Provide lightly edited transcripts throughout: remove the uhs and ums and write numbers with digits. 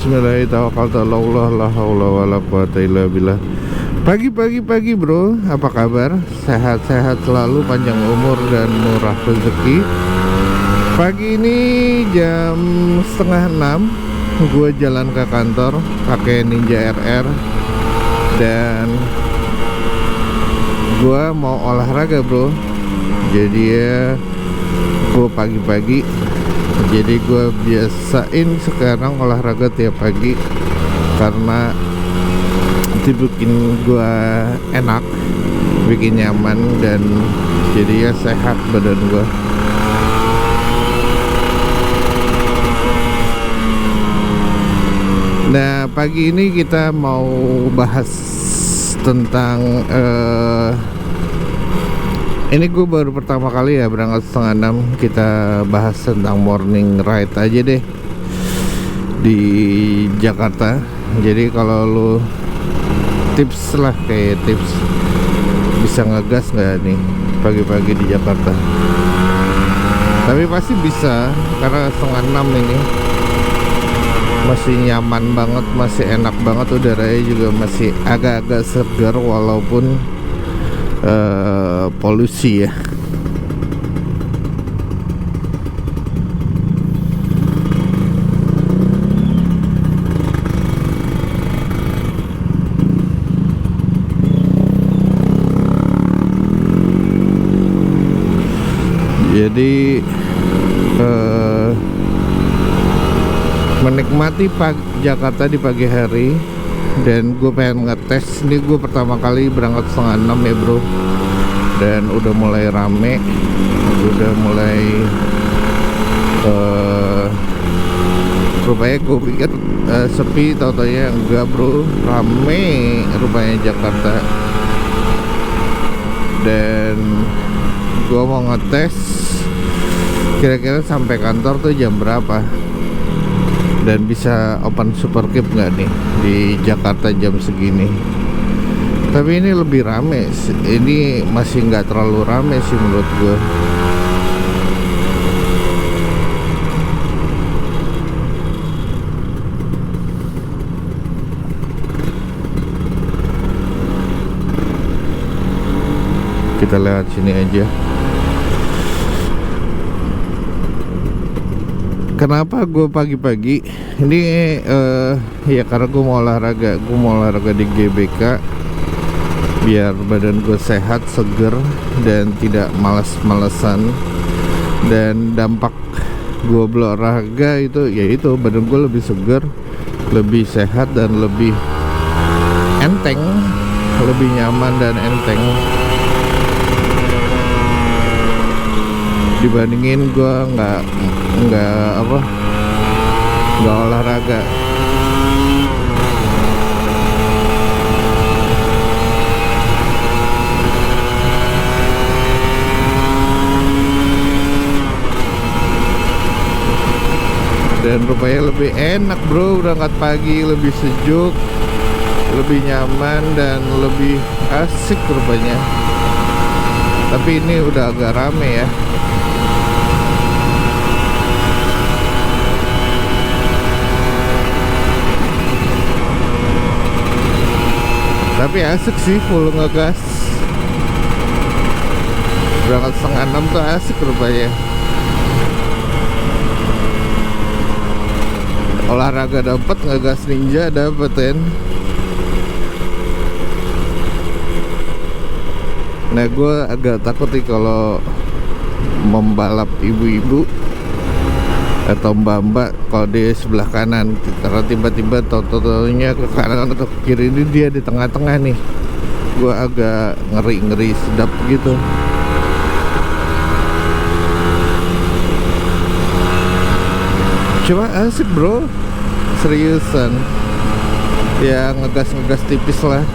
Bismillahirrahmanirrahim. La haula wala quwata illa billah. Pagi bro, apa kabar? Sehat-sehat selalu, panjang umur dan murah rezeki. Pagi ini jam 5:30, gue jalan ke kantor pakai Ninja RR dan gue mau olahraga bro. Jadi ya gue pagi-pagi, jadi gue biasain sekarang olahraga tiap pagi karena itu bikin gue enak, bikin nyaman, dan jadi ya sehat badan gue. Nah, pagi ini kita mau bahas tentang ini gue baru pertama kali ya berangkat 5:30. Kita bahas tentang morning ride aja deh di Jakarta. Jadi kalau lu tips lah, kayak tips bisa ngegas nggak nih pagi-pagi di Jakarta. Tapi pasti bisa, karena 5:30 ini masih nyaman banget, masih enak banget, udaranya juga masih agak-agak segar walaupun polusi ya. Jadi menikmati Jakarta di pagi hari, dan gue pengen ngetes. Ini gue pertama kali berangkat 5:30 ya bro, dan udah mulai rame, udah mulai rupanya gue pikir sepi, tau-taunya enggak bro, rame rupanya Jakarta. Dan gue mau ngetes kira-kira sampai kantor tuh jam berapa, dan bisa open super keep nggak nih di Jakarta jam segini. Tapi ini lebih rame, ini masih nggak terlalu rame sih menurut gue. Kita lewat sini aja. Kenapa gue pagi-pagi ini? Ya karena gue mau olahraga di GBK biar badan gue sehat, seger, dan tidak malas-malesan. Dan dampak gue berolahraga itu yaitu badan gue lebih seger, lebih sehat, dan lebih enteng, lebih nyaman dan enteng dibandingin gue nggak olahraga. Dan rupanya lebih enak bro berangkat pagi, lebih sejuk, lebih nyaman, dan lebih asik rupanya. Tapi ini udah agak rame ya. Tapi asik sih, full ngegas. Berangkat 5:30 tuh asik rupanya. Olahraga dapat, ngegas ninja dapet kan. Nah gue agak takut nih kalau membalap ibu-ibu atau mbak-mbak kalau di sebelah kanan, karena tiba-tiba tau-taunya ke kanan atau ke kiri, ini dia di tengah-tengah nih. Gue agak ngeri sedap gitu. Cuma asik bro, seriusan ya, ngegas tipis lah.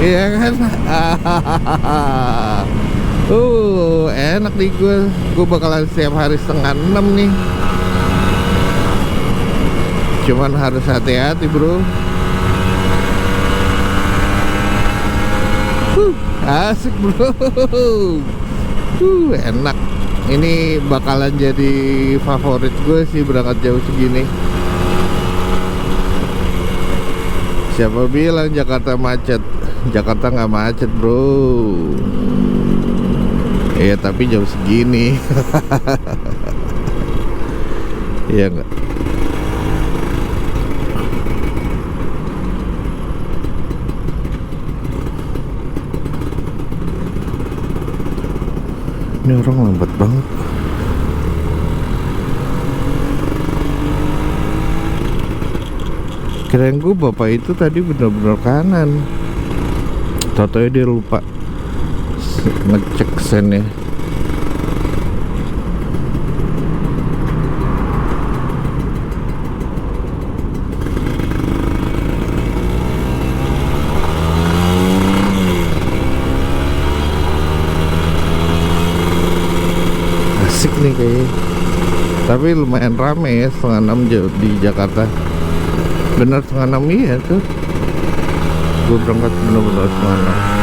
Iya kan? Enak nih gue bakalan setiap hari 5:30 nih. Cuman harus hati-hati bro. Asik bro. Enak. Ini bakalan jadi favorit gue sih berangkat jauh segini. Siapa bilang Jakarta macet? Jakarta nggak macet bro. Iya tapi jauh segini. Iya nggak? Ini orang lambat banget. Kirain gue bapak itu tadi bener-bener kanan. Tau-tau dia lupa ngecek sennya. Asik nih kayaknya. Tapi lumayan rame ya, 5:30 di Jakarta. Bener 5:30 ya tuh. Gue berangkat bener-bener 5:30.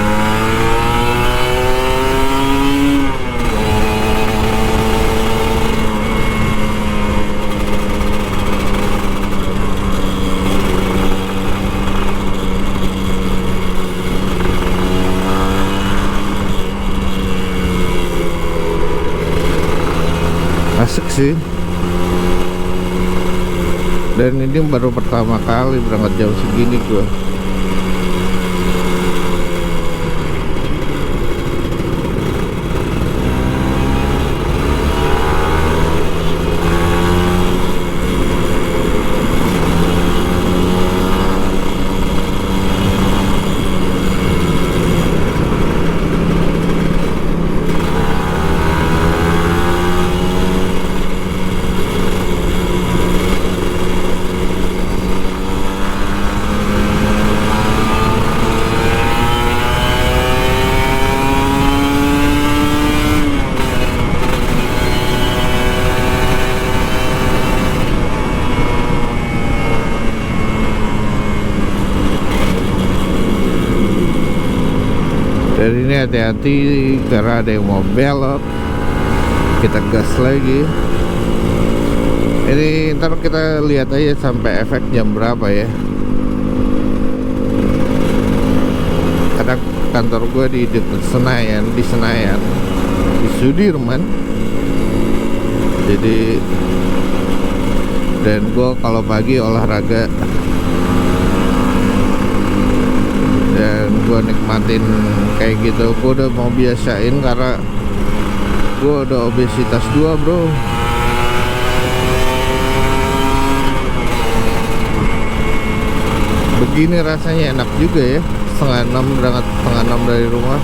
Asik sih. Dan ini baru pertama kali berangkat jauh segini gua. Dan ini hati-hati karena ada yang mau belok. Kita gas lagi. Ini ntar kita lihat aja sampai efek jam berapa ya. Karena kantor gue di dekat Senayan, di Sudirman. Jadi dan gue kalau pagi olahraga dan gue nikmatin kayak gitu. Gue udah mau biasain karena gue udah obesitas 2 bro. Begini rasanya enak juga ya, 5:30 berangkat 5:30 dari rumah.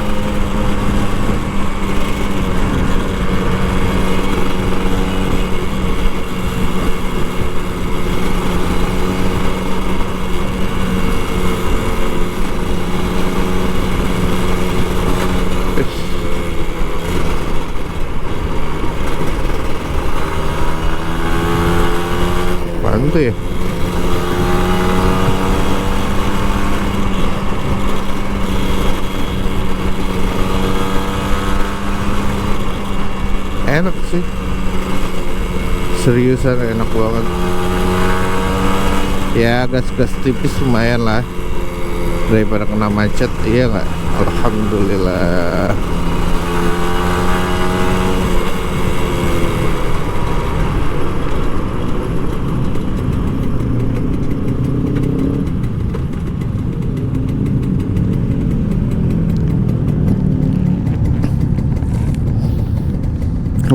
Apaan tuh ya? Enak sih, seriusan enak banget ya. Gas-gas tipis lumayan lah daripada kena macet, iya nggak? Alhamdulillah.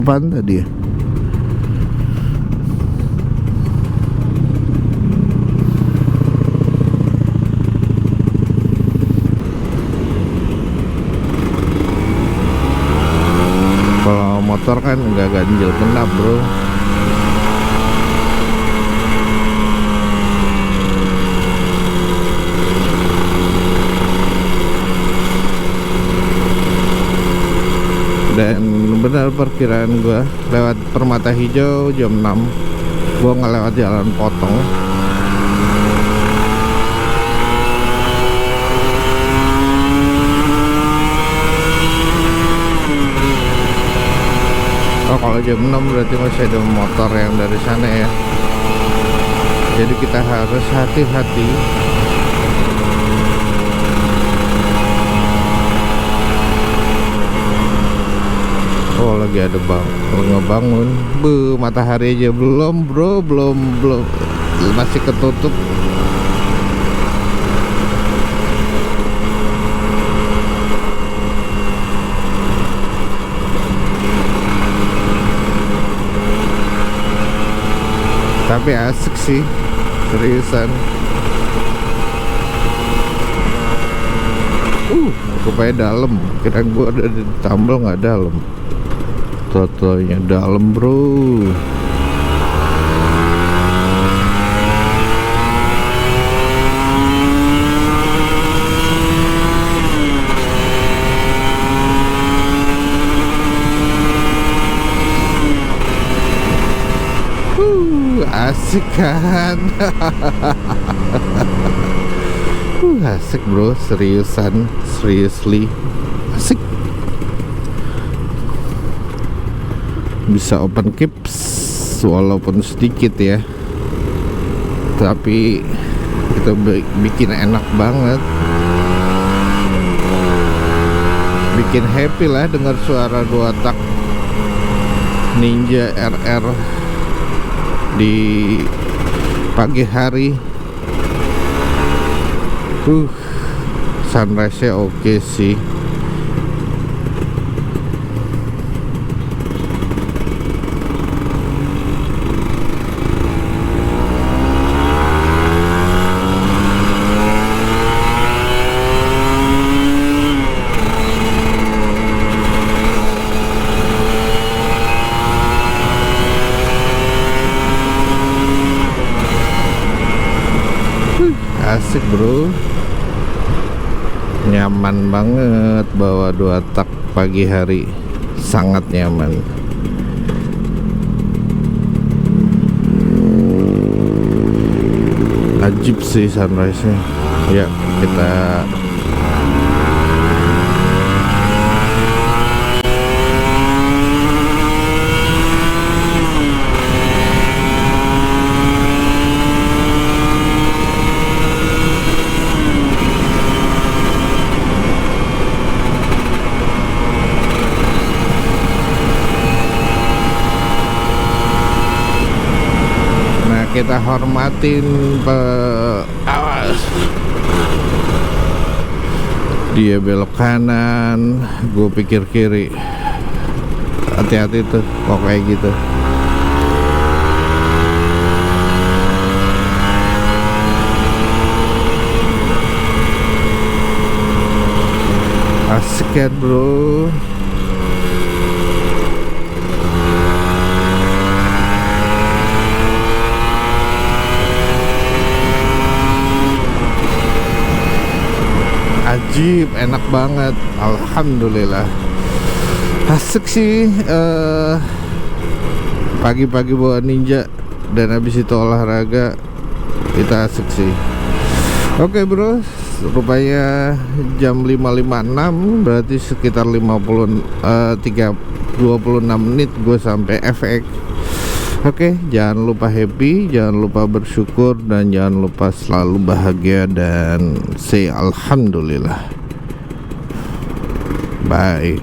Apaan tadi ya? Kalau motor kan nggak ganjil genap bro. Dan benar perkiraan gua lewat Permata Hijau jam 6, gua nggak lewat jalan potong. Kalau jam 6 berarti masih ada motor yang dari sana ya. Jadi kita harus hati-hati. Oh, lagi ada ngebangun. Matahari aja belum, bro, belum, masih ketutup. Tapi asik sih, seriusan. Rupanya dalam. Kira gua ada di tambal, nggak dalam. Totonya dalam, bro. Asik kan? Asik bro, seriusan, seriously asik. Bisa open caps walaupun sedikit ya, tapi itu bikin enak banget, bikin happy lah dengar suara 2 tak Ninja RR di pagi hari. Sunrise-nya oke sih. Asik bro, nyaman banget bawa 2 tak pagi hari, sangat nyaman. Ajib sih sunrise-nya. Ya, kita kita hormatin awas, dia belok kanan, gue pikir kiri, hati-hati tuh kok kayak gitu. Asik kan bro. Ajib, enak banget, alhamdulillah. Asik sih, pagi-pagi bawa Ninja dan habis itu olahraga, kita asik sih. Oke bro, rupanya jam 5.56, berarti sekitar 26 menit gue sampai FX. Oke, jangan lupa happy, jangan lupa bersyukur, dan jangan lupa selalu bahagia dan say alhamdulillah. Bye.